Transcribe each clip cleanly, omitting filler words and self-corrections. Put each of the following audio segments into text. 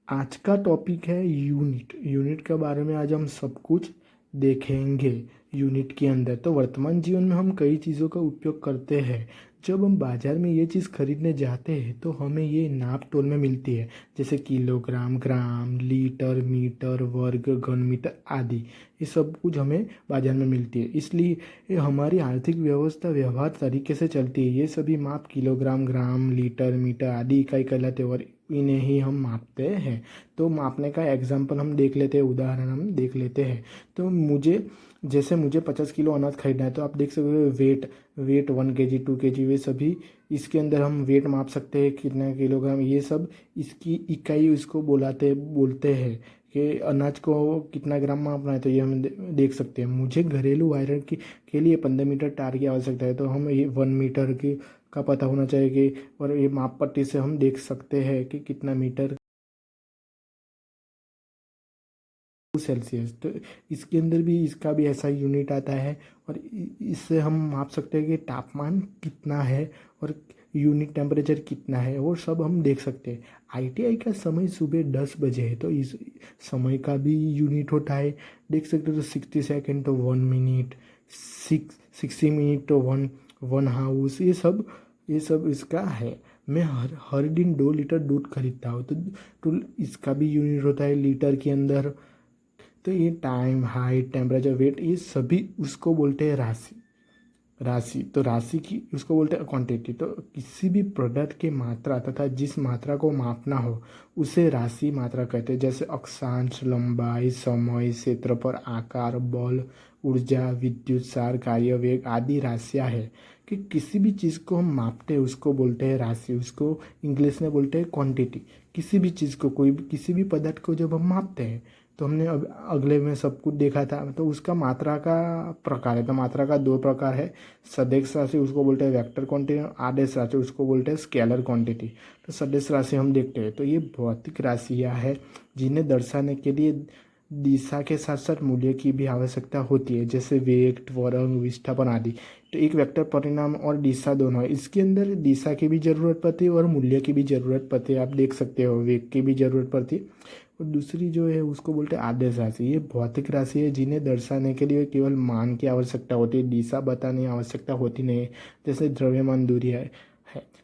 आज का टॉपिक है यूनिट। यूनिट के बारे में आज हम सब कुछ देखेंगे। यूनिट के अंदर तो वर्तमान जीवन में हम कई चीज़ों का उपयोग करते हैं। जब हम बाजार में ये चीज़ खरीदने जाते हैं तो हमें ये नाप तोल में मिलती है, जैसे किलोग्राम, ग्राम, लीटर, मीटर, वर्ग, घन मीटर आदि। ये सब कुछ हमें बाजार में मिलती है, इसलिए ये हमारी आर्थिक व्यवस्था व्यवहार तरीके से चलती है। ये सभी माप किलोग्राम, ग्राम, लीटर, मीटर आदि इकाई कहलाते हैं और इन्हें ही हम मापते हैं। तो मापने का एग्जाम्पल हम देख लेते हैं, उदाहरण हम देख लेते हैं। तो मुझे 50 किलो अनाज खरीदना है, तो आप देख सकते हो वेट 1 kg 2 kg वे सभी इसके अंदर हम वेट माप सकते हैं, कितना किलोग्राम, ये सब इसकी इकाई उसको बोलते हैं कि अनाज को कितना ग्राम मापना है। तो ये हम देख सकते हैं। मुझे घरेलू वायरन के लिए 15 मीटर तार की आवश्यकता है, तो हम ये 1 मीटर की का पता होना चाहिए कि, और ये माप पट्टी से हम देख सकते हैं कि कितना मीटर सेल्सियस। तो इसके अंदर भी इसका भी ऐसा यूनिट आता है और इससे हम माप सकते हैं कि तापमान कितना है और यूनिट टेम्परेचर कितना है, वो सब हम देख सकते हैं। आईटीआई का समय सुबह 10 बजे है, तो इस समय का भी यूनिट होता है। देख सकते हो, तो 60 सेकेंड तो 1 मिनट, 60 मिनट तो वन हाउस, ये सब इसका है। मैं हर हर दिन 2 लीटर दूध खरीदता हूँ, तो इसका भी यूनिट होता है लीटर के अंदर। तो ये टाइम, हाइट, टेम्परेचर, वेट, ये सभी उसको बोलते हैं राशि। राशि तो राशि की उसको बोलते हैं क्वांटिटी। तो किसी भी प्रोडक्ट की मात्रा तथा जिस मात्रा को मापना हो उसे राशि मात्रा कहते हैं। जैसे अक्षांश, लंबाई, समय, क्षेत्रफल, आकार, बल, ऊर्जा, विद्युत सार, कार्य, वेग आदि राशियाँ है। कि किसी भी चीज़ को हम मापते हैं उसको बोलते हैं राशि, उसको इंग्लिश में बोलते हैं क्वांटिटी। किसी भी चीज़ को, किसी भी पदार्थ को जब हम मापते हैं, तो हमने अब अगले में सब कुछ देखा था, तो उसका मात्रा का प्रकार है। तो मात्रा का 2 प्रकार है, सदिश राशि उसको बोलते हैं वेक्टर क्वांटिटी, आदेश राशि उसको बोलते हैं स्केलर क्वांटिटी। तो सदिश राशि हम देखते हैं, तो ये भौतिक राशियाँ है जिन्हें दर्शाने के लिए दिशा के साथ साथ मूल्य की भी आवश्यकता होती है, जैसे वेग, त्वरण, विस्थापन आदि। तो एक वेक्टर परिणाम और दिशा दोनों है, इसके अंदर दिशा की भी जरूरत पड़ती है और मूल्य की भी जरूरत पड़ती है। आप देख सकते हो, वेग की भी जरूरत पड़ती है। और दूसरी जो है उसको बोलते हैं आदेश राशि। ये भौतिक राशि है जिन्हें दर्शाने के लिए केवल मान की आवश्यकता होती है, दिशा बताने की आवश्यकता होती नहीं है। जैसे द्रव्यमान, दूरी है।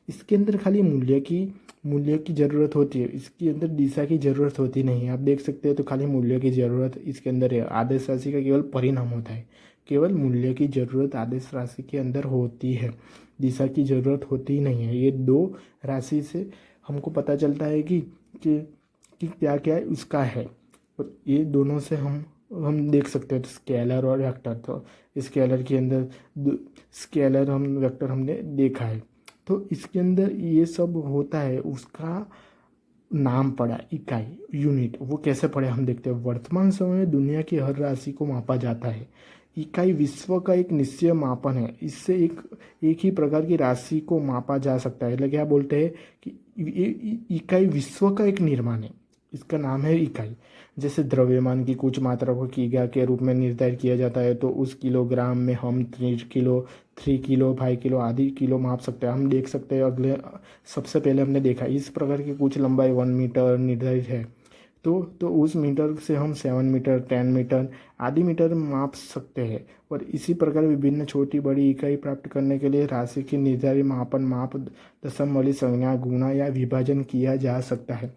इसके अंदर खाली मूल्य की ज़रूरत होती है, इसके अंदर दिशा की ज़रूरत होती नहीं है। आप देख सकते हैं, तो खाली मूल्य की ज़रूरत इसके अंदर है। आदेश राशि का केवल परिणाम होता है, केवल मूल्य की ज़रूरत आदेश राशि के अंदर होती है, दिशा की ज़रूरत होती नहीं है। ये दो राशि से हमको पता चलता है कि क्या क्या उसका है। और ये दोनों से हम देख सकते हैं, तो स्केलर और वेक्टर। तो स्केलर के अंदर स्केलर हम वेक्टर हमने देखा है। तो इसके अंदर ये सब होता है, उसका नाम पड़ा इकाई, यूनिट। वो कैसे पड़े हम देखते हैं। वर्तमान समय में दुनिया की हर राशि को मापा जाता है। इकाई विश्व का एक निश्चय मापन है, इससे एक ही प्रकार की राशि को मापा जा सकता है। मतलब क्या बोलते हैं कि इकाई विश्व का एक निर्माण है, इसका नाम है इकाई। जैसे द्रव्यमान की कुछ मात्रा को किग्रा के रूप में निर्धारित किया जाता है, तो उस किलोग्राम में हम 3 किलो 5 किलो आदि किलो माप सकते हैं। हम देख सकते हैं, सबसे पहले हमने देखा इस प्रकार की कुछ लंबाई 1 मीटर निर्धारित है, तो उस मीटर से हम 7 मीटर, 10 मीटर आदि मीटर माप सकते हैं। और इसी प्रकार विभिन्न छोटी बड़ी इकाई प्राप्त करने के लिए राशि की निर्धारित माप दशम वाली संज्ञा, गुणा या विभाजन किया जा सकता है।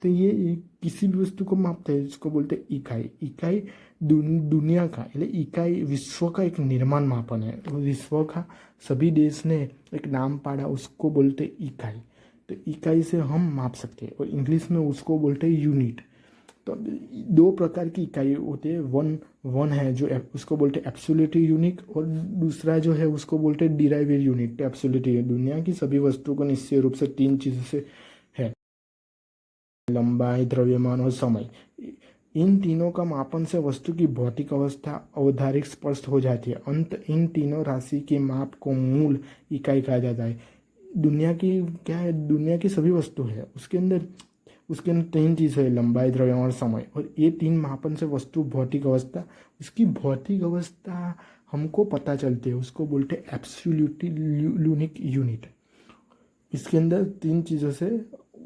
तो ये किसी भी वस्तु को मापते हैं, जिसको बोलते हैं इकाई। इकाई दुनिया का, इकाई विश्व का एक निर्माण मापन है। तो विश्व का सभी देश ने एक नाम पाड़ा, उसको बोलते हैं इकाई। तो इकाई से हम माप सकते हैं, और इंग्लिश में उसको बोलते हैं यूनिट। तो 2 प्रकार की इकाई होती है। वन है जो उसको बोलते हैं एब्सोल्यूट यूनिट, और दूसरा जो है उसको बोलते हैं डिराइव्ड यूनिट। एब्सोल्यूट दुनिया की सभी वस्तुओं को निश्चय रूप से 3 चीज़ों से है, लंबाई, द्रव्यमान और समय। इन तीनों का मापन से वस्तु की भौतिक अवस्था औदारिक स्पष्ट हो जाती है। अंत इन तीनों राशि के माप को मूल इकाई कहा जाता है। दुनिया की क्या है, दुनिया की सभी वस्तु है, उसके अंदर 3 चीज़ है, लंबाई, द्रव्यमान और समय। और ये 3 मापन से वस्तु भौतिक अवस्था, उसकी भौतिक अवस्था हमको पता चलती है, उसको बोलते हैं एब्सोल्यूट यूनिक यूनिट। इसके अंदर 3 चीज़ों से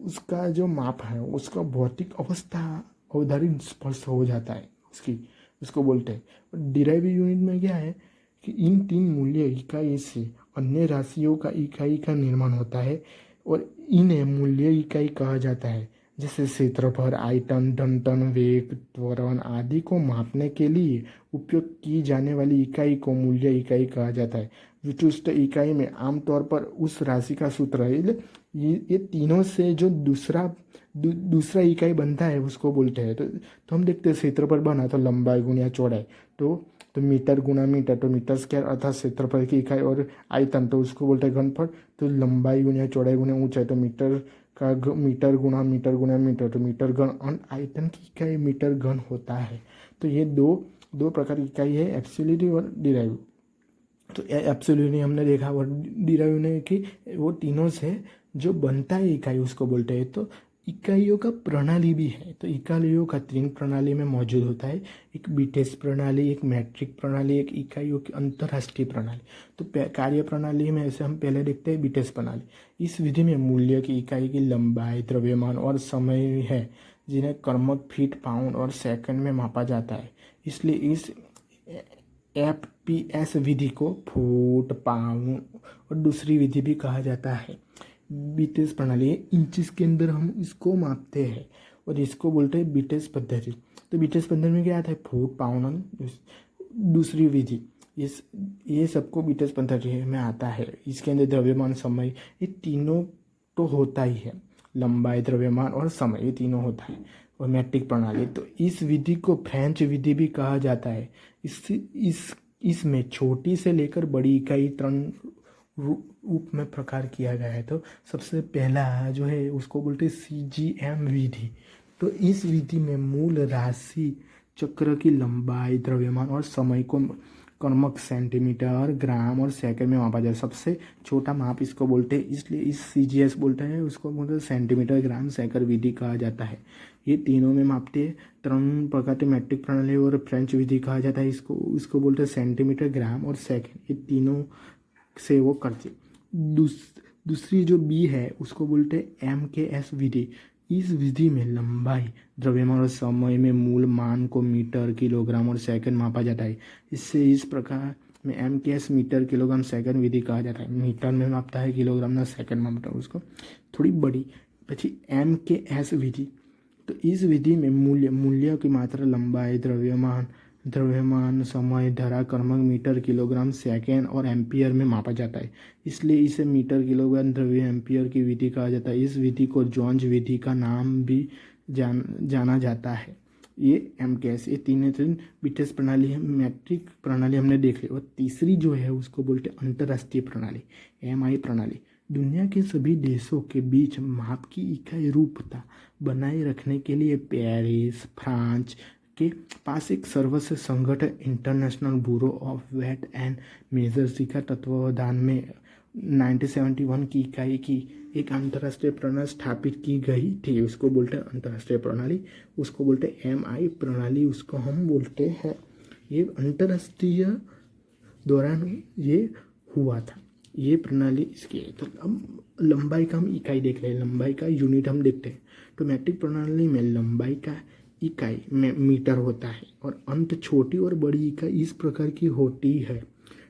उसका जो माप है उसका भौतिक अवस्था अवधारित स्पष्ट हो जाता है उसकी, उसको बोलते हैं। डिराइव यूनिट में क्या है कि इन तीन मूल्य इकाई से अन्य राशियों का इकाई का निर्माण होता है और इन्हें मूल्य इकाई कहा जाता है। जैसे क्षेत्रफल, आयतन, घनत्व, वेग, त्वरण आदि को मापने के लिए उपयोग की जाने वाली इकाई को मूल्य इकाई कहा जाता है। विशिष्ट इकाई में आमतौर पर उस राशि का सूत्र है। ये तीनों से जो दूसरा इकाई बनता है उसको बोलते हैं। तो हम देखते हैं क्षेत्रफल बना तो लंबाई गुणा चौड़ाई, तो मीटर गुणा मीटर, तो मीटर स्क्वायर अर्थात क्षेत्रफल की इकाई, और आयतन तो उसको बोलते हैं घनफल, तो लंबाई गुणा चौड़ाई गुणा ऊंचाई, तो मीटर गुणा मीटर, तो मीटर घन, और आयतन की इकाई मीटर घन होता है। तो ये दो प्रकार की इकाई है, एब्सोल्यूट और डिराइव। तो एब्सोल्यूट हमने देखा और डिराइव ने कि वो तीनों से जो बनता है इकाई उसको बोलते हैं। तो इकाइयों का प्रणाली भी है, तो इकाइयों का तीन प्रणाली में मौजूद होता है, एक बीटेस प्रणाली, एक मैट्रिक प्रणाली, एक इकाइयों की अंतर्राष्ट्रीय प्रणाली। तो कार्य प्रणाली में ऐसे हम पहले देखते हैं बीटेस प्रणाली। इस विधि में मूल्य की इकाई की लंबाई, द्रव्यमान और समय है, जिन्हें कर्मक, फीट, पाउंड और सेकंड में मापा जाता है। इसलिए इस FPS विधि को फुट, पाउंड और दूसरी विधि भी कहा जाता है। बीटेस प्रणाली इंचेस के अंदर हम इसको मापते हैं और इसको बोलते हैं बीटेस पद्धति। तो बीटेस पद्धति में क्या आता है, फुट, पाउंड, दूसरी विधि, ये सबको बीटेस पद्धति में आता है। इसके अंदर द्रव्यमान, समय, ये तीनों तो होता ही है, लंबाई, द्रव्यमान और समय, ये तीनों होता है। और मैट्रिक प्रणाली, तो इस विधि को फ्रेंच विधि भी कहा जाता है। इसमें छोटी से लेकर बड़ी इकाई तीन रूप में प्रकार किया गया है। तो सबसे पहला जो है उसको बोलते हैं CGM विधि। तो इस विधि में मूल राशि चक्र की लंबाई, द्रव्यमान और समय को कर्मक, सेंटीमीटर, ग्राम और सेकंड में मापा जाए। सबसे छोटा माप इसको बोलते हैं, इसलिए इस CGS बोलते हैं, उसको बोलते हैं सेंटीमीटर, ग्राम, सेकंड विधि कहा जाता है। ये तीनों में मापते हैं। तीन प्रकार की मैट्रिक प्रणाली और फ्रेंच विधि कहा जाता है। इसको बोलते हैं सेंटीमीटर, ग्राम और सेकंड, ये तीनों से वो करते। दूसरी जो B है उसको बोलते हैं MKS विधि। इस विधि में लंबाई, द्रव्यमान और समय में मूल मान को मीटर, किलोग्राम और सेकंड मापा जाता है। इससे इस प्रकार में MKS मीटर, किलोग्राम, सेकंड विधि कहा जाता है। मीटर में मापता है, किलोग्राम में सेकंड में मापता है, उसको थोड़ी बड़ी। પછી MKS विधि, तो इस विधि में मूल्य की मात्रा, लंबाई, द्रव्यमान, समय, धारा, क्रमांक मीटर, किलोग्राम, सेकेंड और एम्पियर में मापा जाता है। इसलिए इसे मीटर, किलोग्राम, द्रव्य, एम्पियर की विधि कहा जाता है। इस विधि को जोन्स विधि का नाम भी जाना जाता है। ये MKS, ये तीन बीटेस प्रणाली है। मैट्रिक प्रणाली हमने देख ली। और तीसरी जो है उसको बोलते हैं अंतर्राष्ट्रीय प्रणाली, MI प्रणाली। दुनिया के सभी देशों के बीच माप की इकाई रूपता बनाए रखने के लिए पेरिस, फ्रांस के पास एक सर्वश्रेष्ठ संगठन International Bureau of Weight and Measures का तत्वावधान में 1971 की इकाई की एक अंतर्राष्ट्रीय प्रणाली स्थापित की गई थी। उसको बोलते हैं अंतर्राष्ट्रीय प्रणाली, उसको बोलते हैं MI प्रणाली, उसको हम बोलते हैं। ये अंतर्राष्ट्रीय दौरान ये हुआ था, ये प्रणाली इसकी है। तो अब लंबाई का हम इकाई देख रहे हैं, लंबाई का यूनिट हम देखते हैं। तो मैट्रिक प्रणाली में लंबाई का इकाई में मीटर होता है और अंत छोटी और बड़ी इकाई इस प्रकार की होती है।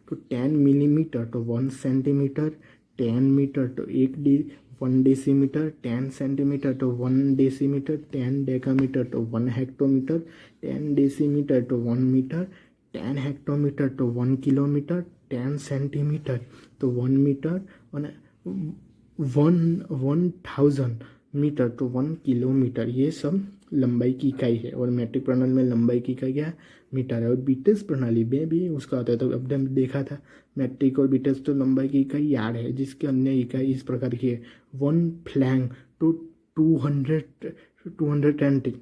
तो 10 मिलीमीटर तो 1 सेंटीमीटर, 10 मीटर तो 1 डेसीमीटर, 10 सेंटीमीटर तो 1 डेसीमीटर, 10 डेकामीटर तो 1 हेक्टोमीटर, 10 डेसीमीटर तो 1 मीटर, 10 हेक्टोमीटर तो 1 किलोमीटर, 10 सेंटीमीटर तो 1 मीटर और 1000 मीटर तो 1 किलोमीटर। ये सब लंबाई की इकाई है। और मैट्रिक प्रणाली में लंबाई की इकाई क्या है, मीटर है। और बीटेस प्रणाली में भी उसका आता है। तो अब हमने देखा था मैट्रिक और बीटेस, तो लंबाई की इकाई यार्ड है, जिसकी अन्य इकाई इस प्रकार की है, 1 फ्लैंग तो 210,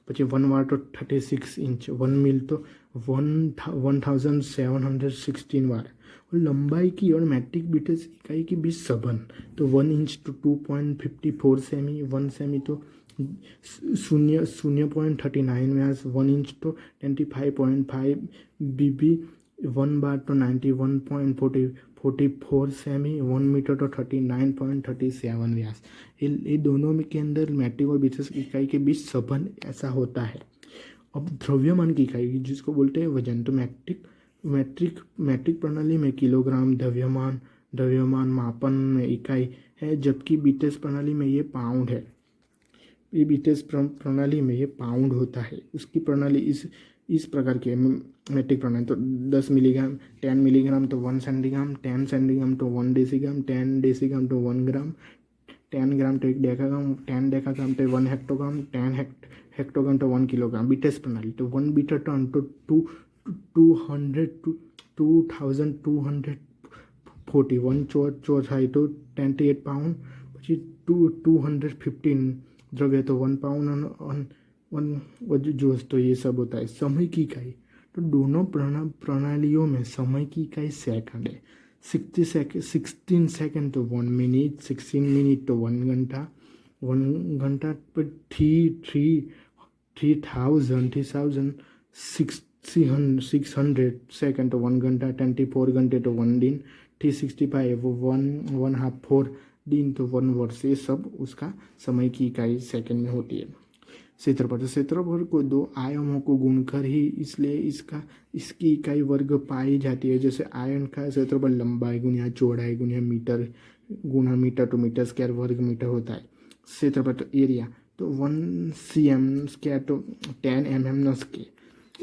પછી 1 वार तो 36 इंच, 1 मील तो 1716 वार। और लंबाई की और मैट्रिक बीटेस इकाई की बीच संबंध, तो 1 इंच तो 2.54 सेमी, 1 सेमी तो 0.39 व्यास, 1 इंच तो 25.5 BB 1 बार तो 91.44 सेमी, 1 मीटर तो 39.37 व्यास। ये दोनों में के अंदर मैट्रिक और विशेष इकाई के बीच संबंध ऐसा होता है। अब द्रव्यमान की इकाई जिसको बोलते हैं वजन, तो मैट्रिक प्रणाली में किलोग्राम द्रव्यमान मापन में इकाई है, जबकि बीटेस प्रणाली में ये पाउंड है। ये बीटेस प्रणाली में ये पाउंड होता है। उसकी प्रणाली इस प्रकार की है। मैट्रिक प्रणाली तो 10 मिलीग्राम, 10 मिलीग्राम तो 1 सेंटीग्राम, 10 सेंटीग्राम तो 1 डेसीग्राम, 10 डेसीग्राम तो 1 ग्राम, 10 ग्राम तो 1 डेकाग्राम, 10 डेकाग्राम तो 1 हेक्टोग्राम, 10 हेक्टोग्राम तो 1 किलोग्राम। बीटेस प्रणाली तो 1 बीटर टन तो 2241 चौथाई तो 28 पाउंड, પછી 215 द्रव्य तो 1 पाउंड जोश। तो ये सब होता है। समय की इकाई तो दोनों प्रणालियों में समय की इकाई सेकंड है। 16 सेकंड तो 1 मिनट, 16 मिनट तो 1 घंटा, 1 घंटा पर 3600 सेकंड तो 1 घंटा, 24 घंटे तो 1 दिन, 365 1 हाफ 4 दिन तो 1 वर्ष। ये सब उसका समय की इकाई सेकंड में होती है। क्षेत्रफल को 2 आयामों को गुणकर ही इसलिए इसकी इकाई वर्ग पाई जाती है। जैसे आयन का क्षेत्रफल लंबाई गुणा चौड़ाई गुणा मीटर तो मीटर स्क्वायर वर्ग मीटर होता है। क्षेत्रफल तो एरिया तो 1 cm स्क्वायर तो 10 mm स्क्वायर,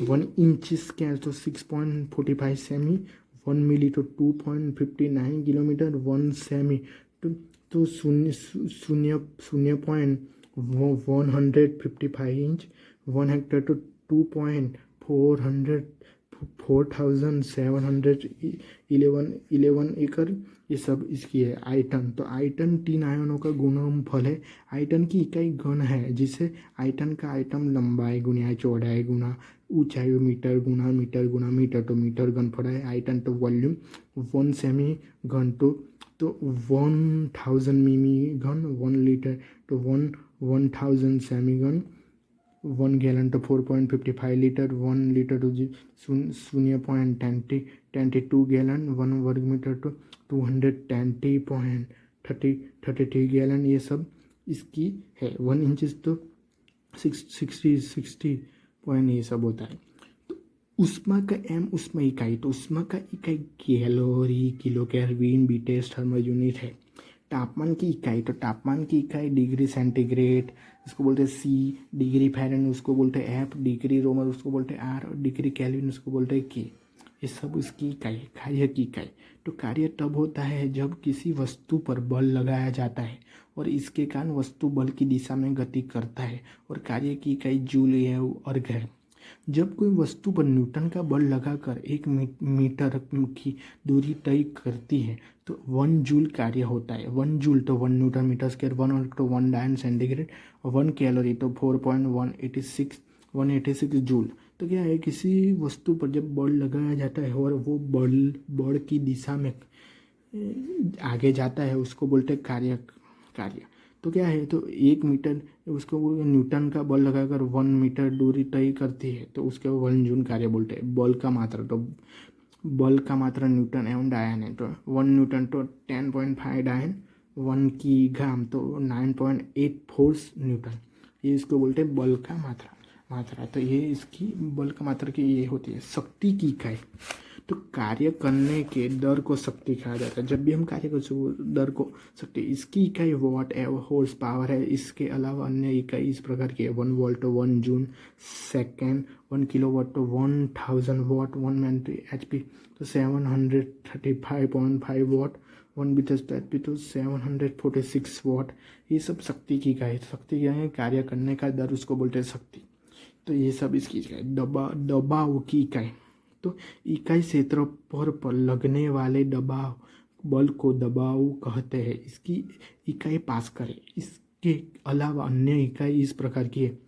1 इंच स्क्वायर तो 6.45 सेमी, 1 मिली तो 2.59 किलोमीटर, 1 सेमी तो 0.155 इंच, 1 हेक्टर तो 2.4711 एकड़। ये सब इसकी है। आयतन तो आयतन 3 आयनों का गुणनफल है। आयतन की इकाई घन है, जिसे आयतन का आयतन लंबाई गुणा चौड़ाई गुणा ऊंचाई मीटर तो मीटर घनफल है। आयतन तो वॉल्यूम 1 सेमी घन तो 1000 मिमी घन, 1 लीटर तो 1000 सेमी घन, 1 गैलन तो 4.55 लीटर, 1 लीटर तो 0.22 गैलन, 1 वर्ग मीटर तो 220.33 गैलन। ये सब इसकी है। 1 इंच तो 60 पॉइंट ये सब होता है। तो ऊष्मा का ऊष्मा इकाई तो ऊष्मा का इकाई कैलोरी, किलो केल्विन, बीटेस थर्मल यूनिट है। तापमान की इकाई तो तापमान की इकाई डिग्री सेंटीग्रेड उसको बोलते हैं सी, डिग्री फ़ारेनहाइट उसको बोलते हैं एफ, डिग्री रोमन उसको बोलते हैं आर, और डिग्री केल्विन उसको बोलते हैं के। ये सब उसकी इकाई है। कार्य की इकाई तो कार्य तब होता है जब किसी वस्तु पर बल लगाया जाता है और इसके कारण वस्तु बल की दिशा में गति करता है, और कार्य की इकाई जूल या अर्घ है। जब कोई वस्तु पर न्यूटन का बल लगाकर 1 मीटर की दूरी तय करती है तो 1 जूल कार्य होता है। 1 जूल तो 1 न्यूटन मीटर स्क्वायर, 1 वर्ग तो 1 डायन सेंटीग्रेड, 1 कैलोरी तो 4.186 जूल। तो क्या है, किसी वस्तु पर जब बल लगाया जाता है और वो बल की दिशा में आगे जाता है उसको बोलते हैं कार्य। तो क्या है, तो 1 मीटर उसको न्यूटन का बल लगाकर 1 मीटर दूरी तय करती है तो उसके 1 जूल कार्य बोलते हैं। बल का मात्रा न्यूटन एवं डायन है तो 1 न्यूटन तो 10.5 डायन, 1 की ग्राम तो 9.84 न्यूटन। ये इसको बोलते हैं बल का मात्रा। तो ये इसकी बल का मात्रा की ये होती है। शक्ति की इकाई तो कार्य करने के दर को शक्ति कहा जाता है। जब भी हम कार्य करते हैं दर को शक्ति, इसकी इकाई वॉट एवं हॉर्स पावर है। इसके अलावा अन्य इकाई इस प्रकार की है। 1 वोल्ट तो 1 जूल सेकेंड, 1 किलोवाट तो 1000 वाट, 1 मिनट HP तो 735.5 वाट, 1 मीटर HP तो 746 वाट। ये सब शक्ति की इकाई। शक्ति क्या है, कार्य करने का दर उसको बोलते हैं शक्ति। तो ये सब इसकी इकाई। दबाव की इकाई तो इकाई क्षेत्र पर लगने वाले दबाव बल को दबाव कहते हैं। इसकी इकाई पास्कल है। इसके अलावा अन्य इकाई इस प्रकार की है।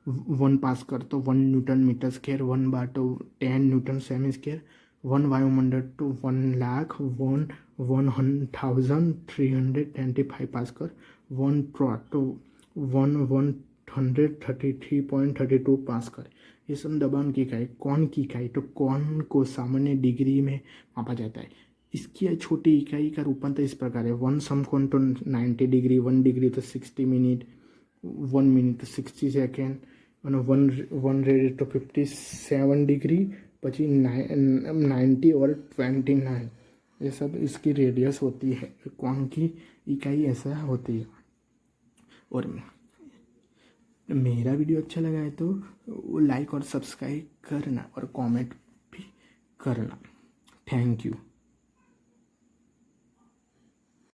1 पास्कल तो 1 न्यूटन मीटर स्क्वायर, 1 बार तो 10 न्यूटन सेमी स्क्वायर, 1 वायुमंडल तो 1,1325 पास्कल, 1 ट्रॉट तो 133.32 पास्कल। ये समदबान की इकाई, कोण की इकाई, तो कोण को सामान्य डिग्री में मापा जाता है। इसकी छोटी इकाई का रूपांतर इस प्रकार है, 1 समकोण तो 90 डिग्री, 1 डिग्री तो 60 मिनट, 1 मिनट तो 60 सेकेंड, અને 1 રેડિયસ તો 57 डिग्री, પછી 90 और 29, ये सब इसकी रेडियस होती है, कोण की इकाई ऐसा होती है। और मेरा वीडियो अच्छा लगा है तो लाइक और सब्सक्राइब करना और कमेंट भी करना। Thank you.